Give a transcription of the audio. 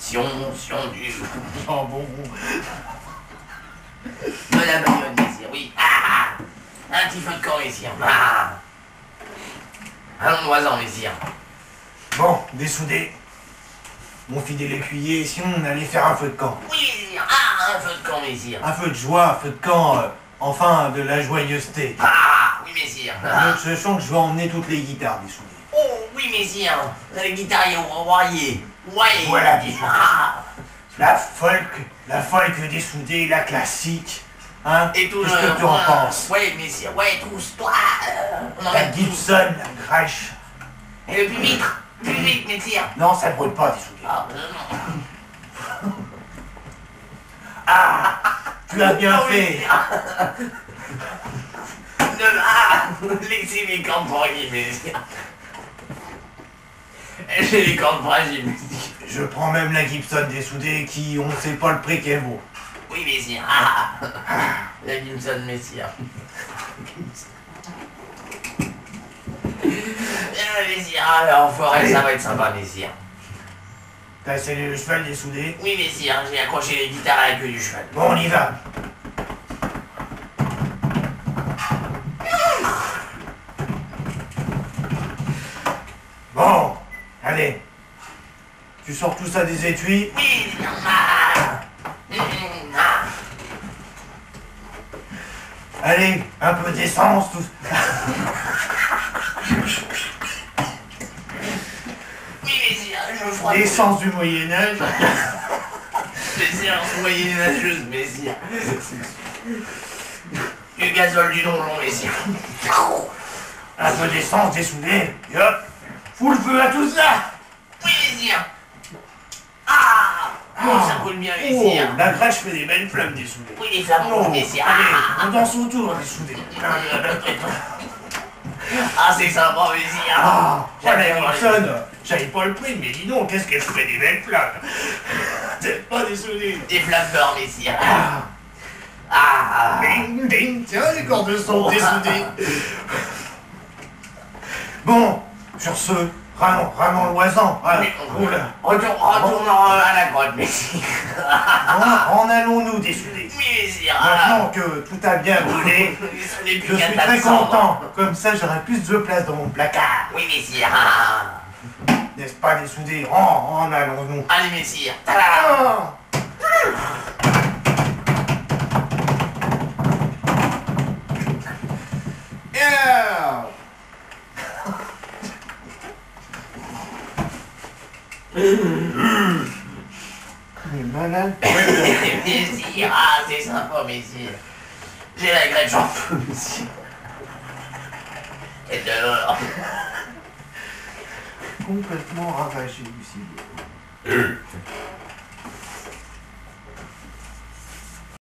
Sion du jambon. De la bagnole, messire, oui. Un petit feu de camp, messire. Allons, Loisan, messire. Bon, dessoudé. Mon fidèle écuyer, si on allait faire un feu de camp. Oui, messire. Un feu de camp, messire. Un feu de joie, un feu de camp, enfin de la joyeuseté. Oui, messire. Je sens que je vais emmener toutes les guitares dessoudées. Oh, oui, messire. Les guitares au royer. Ouais. Voilà, dessoudé. La folk dessoudée, la classique. Hein? Et tout Qu'est-ce que tu en penses? Oui, messire. Ouais, tout toi. La Gibson, la Gretsch. Et le pupitre. Pupitre, messire. Non, ça brûle pas dessoudé. Non. Tu as bien fait. Laissez mes campagnes, messire. J'ai les campagnes, messire. Je prends même la Gibson dessoudée qui, on ne sait pas le prix qu'elle vaut. Oui, messire. La Gibson, messire. Messire, en forêt, ça va être sympa, messire. T'as essayé le cheval dessoudé? Oui, messire, j'ai accroché les guitares à la queue du cheval. Bon, on y va. Bon, allez. Tu sors tout ça des étuis? Oui, Allez, un peu d'essence, tout. oui, messire, je frotte. L'essence du Moyen-Âge. Messire, moyenâgeuse, messire. Du gazole du donjon, messire. Un peu d'essence dessoudée. Et hop, fous le feu à tout ça. Oui, messire. Ça roule bien, messire. La Gretsch fait des belles flammes dessoudées. Oui, les flammes rouges, messire. Allez, on danse autour dessoudées. C'est sympa, messire. La Gibson, j'avais pas le prix, mais dis donc, qu'est-ce qu'elle fait des belles flammes. C'est pas dessoudé. Des flammes d'or, messire. Ding, ding, tiens, les cordes sont dessoudées. Bon, sur ce, Ramon Loisan. Retournons à la grotte, messire. En allons-nous dessouder? Oui, messire. Maintenant que tout a bien brûlé, je suis très content. Comme ça, j'aurai plus de place dans mon placard. Oui, messire. N'est-ce pas, dessoudé? En allons-nous? Allez, messire. Yeah. Il est malade. Messire, c'est sympa, messire. J'ai la Gretsch en feu, messire. Et dehors. Complètement ravagé, Lucie.